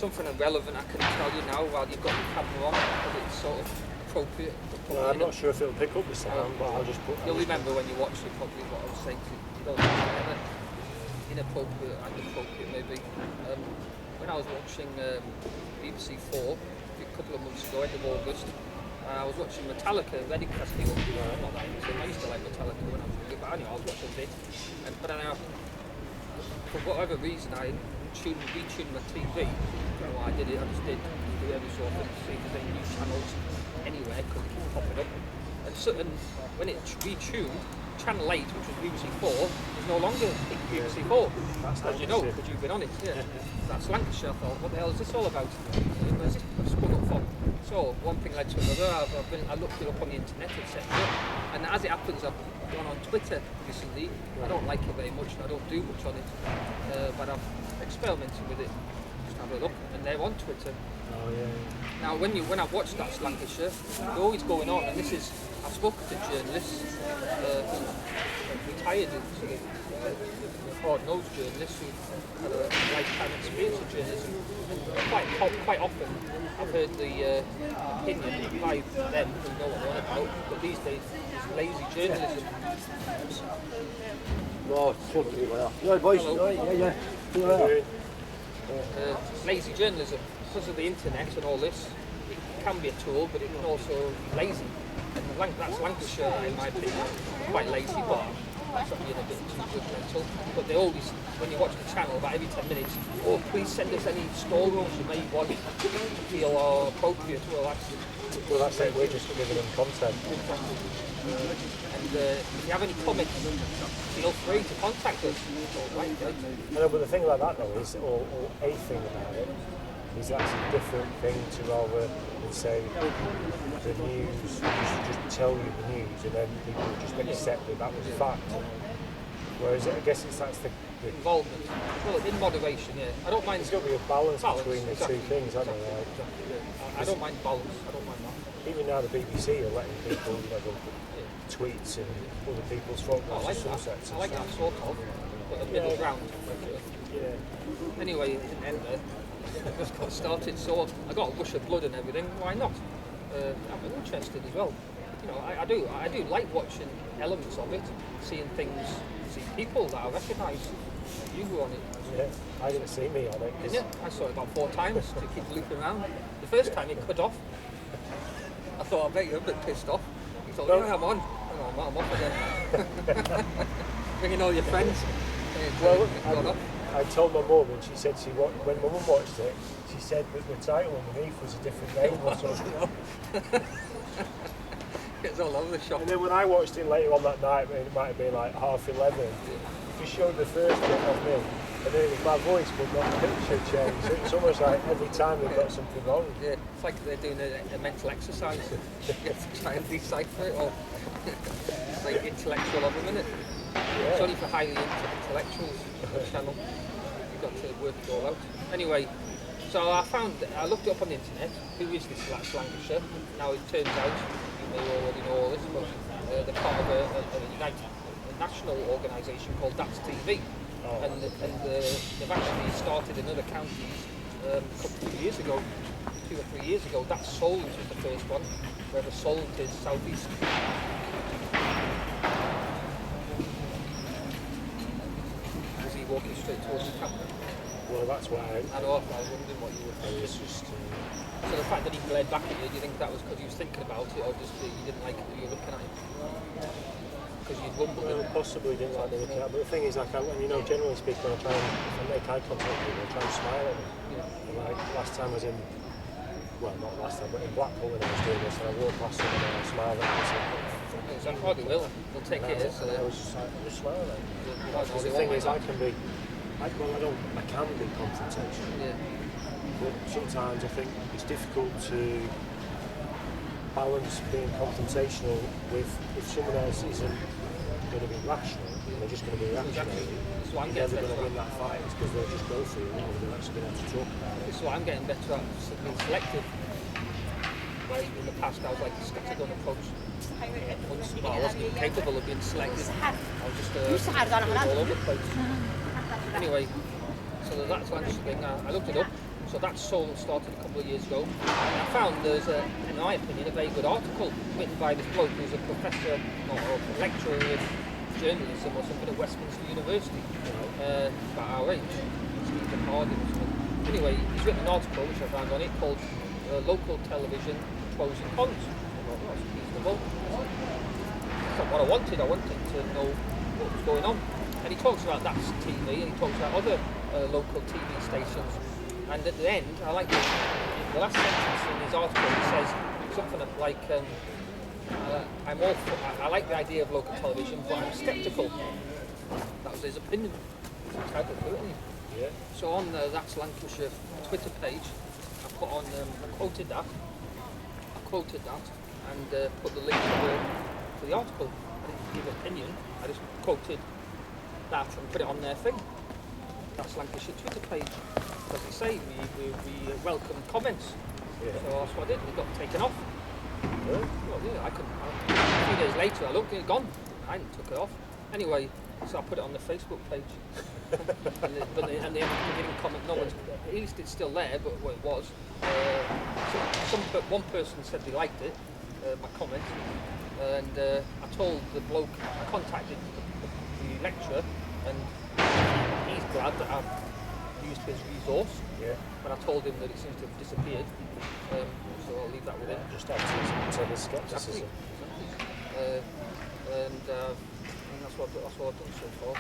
something irrelevant, I can tell you now while you've got the camera on, but it's sort of appropriate. Well, I'm not sure if it'll pick up the sound, but I'll just put. You'll remember when you watch it probably what I was saying. You don't know inappropriate and appropriate maybe. When I was watching BBC 4 a couple of months ago, end of August, I was watching Metallica Reading Festival. Not that I used to like Metallica when I was younger, but anyway, I was watching a bit. But then for whatever reason, I retuned my TV. I don't know why I did it. I just did do every so often to see if there's any new channels anywhere because it keeps popping up. And when it retuned, Channel 8, which was BBC 4, is no longer BBC 4. As you know, because you've been on it. Yeah. That's Lancashire. I thought, what the hell is this all about? Where's it spun up from? So one thing led to another. I looked it up on the internet, etc. And as it happens, I've gone on Twitter recently. I don't like it very much. I don't do much on it, but I've experimented with it. Just have a look, and they're on Twitter. Oh yeah. Now, when I've watched That's Lancashire, they're always going on, and this is I've spoken to journalists who retired sort of hard-nosed journalists who had a lifetime experience of journalism. And quite often, I've heard the opinion by them who know what they're on about, but these days it's lazy journalism. No, totally well. Yeah, boys. Hello. Yeah. Lazy journalism, because of the internet and all this, it can be a tool, but it can also be lazy. And that's Lancashire, in my opinion, quite lazy, but that's not being a bit too judgmental. But they always, when you watch the channel, about every 10 minutes, oh, please send us any stories you may want to feel are appropriate. Well, that's it. We're just giving them content. And if you have any comments, feel free to contact us. No, but the thing about that though is, or a thing about it, is that's a different thing to rather than say the news, we should just tell you the news and then people just accept that was fact. Whereas I guess that's the involvement. Well, in moderation, yeah. I don't mind. There's got to be a balance between the two things, hasn't there? I don't mind balance. I don't mind that. Even now the BBC are letting people, tweets and other people's photographs and sunsets. I like that sort of, but a middle ground. Yeah. Anyway, I just got started, so I got a gush of blood and everything. Why not? I'm interested as well. You know, I do like watching elements of it, seeing things, seeing people that I recognise. You were on it. Yeah, I didn't see me on it. Yeah, I saw it about 4 times to keep looping around. The first time it cut off. I thought, I bet you're a bit pissed off. You thought, no. Yeah, I'm on. Oh, I'm off again. Bringing all your friends. Well, I told my mum, and she said when my mum watched it, she said that the title underneath was a different name or something. It's all over the shop. And then when I watched it later on that night, it might have been like 11:30, it just showed the first bit of me, and then it was my voice, but not the picture change. So it's almost like every time they've got something wrong. Yeah, it's like they're doing a mental exercise. You have to try and decipher it, or it's like intellectual of a minute. Yeah. It's only for highly intellectuals, the channel. You've got to work it all out. Anyway, so I looked it up on the internet. Who is this Lancashire? Now it turns out, you may already know all this, but they're part of a national organisation called That's TV. Oh. And they've actually started in other counties a couple of years ago, 2 or 3 years ago. That's Solent was the first one, wherever Solent is southeast. Walking straight towards the camera. Well, that's why I know. I was wondering what you were thinking. It's just. So the fact that he glared back at you, do you think that was because he was thinking about it, or just that you didn't like it that you were looking at him? Because you rumbled. Well, possibly didn't like the looking at. But the thing is, like, generally speaking, if I make eye contact with people, I try and smile at them. Yeah. And like last time I was in, well, not last time, but in Blackpool when I was doing this, and I walked past them and I smiled at them. I probably will. They'll take it as. I was just like, just smiling at them. The thing is, I can be confrontational. Yeah. But sometimes I think it's difficult to balance being confrontational with if someone else isn't going to be rational, they're just going to be reactionary. You're never going to win that fight. It's because they'll just go through it and they're actually going to have to talk about it. This is what I'm getting better at, being selective. Whereas in the past I was like a scattergun approach. I wasn't even capable of being selective. I was just all over the place. Anyway, so that's Lancashire thing. I looked it up. So that started a couple of years ago. And I found there's, in my opinion, a very good article written by this bloke who's a professor or a lecturer in journalism or something at Westminster University, about our age, Stephen Harding or something. Anyway, he's written an article which I found on it called Local Television Pros and Cons. That's reasonable. That's not what I wanted. I wanted to know what was going on. And he talks about That's TV, and he talks about other local TV stations. And at the end, I like the last sentence in his article. He says something like, "I'm all for, I like the idea of local television, but I'm sceptical." That was his opinion. I Yeah. So on That's Lancashire Twitter page, I put on, I quoted that, and put the link to the article. I didn't give an opinion. I just quoted that and put it on their thing. That's Lancashire Twitter page. As they say, we welcome comments. Yeah. So that's what I did. It got taken off. Really? Well, yeah, a few days later, I looked and it gone. I didn't took it off. Anyway, so I put it on the Facebook page. and they didn't comment. No one's. At least it's still there, but what it was. One person said they liked it, my comment, and I told the bloke. I contacted the lecturer, and he's glad that I've used his resource. Yeah. But I told him that it seems to have disappeared, so I'll leave that with him. Just add to the scepticism. Exactly. And that's what I've done so far.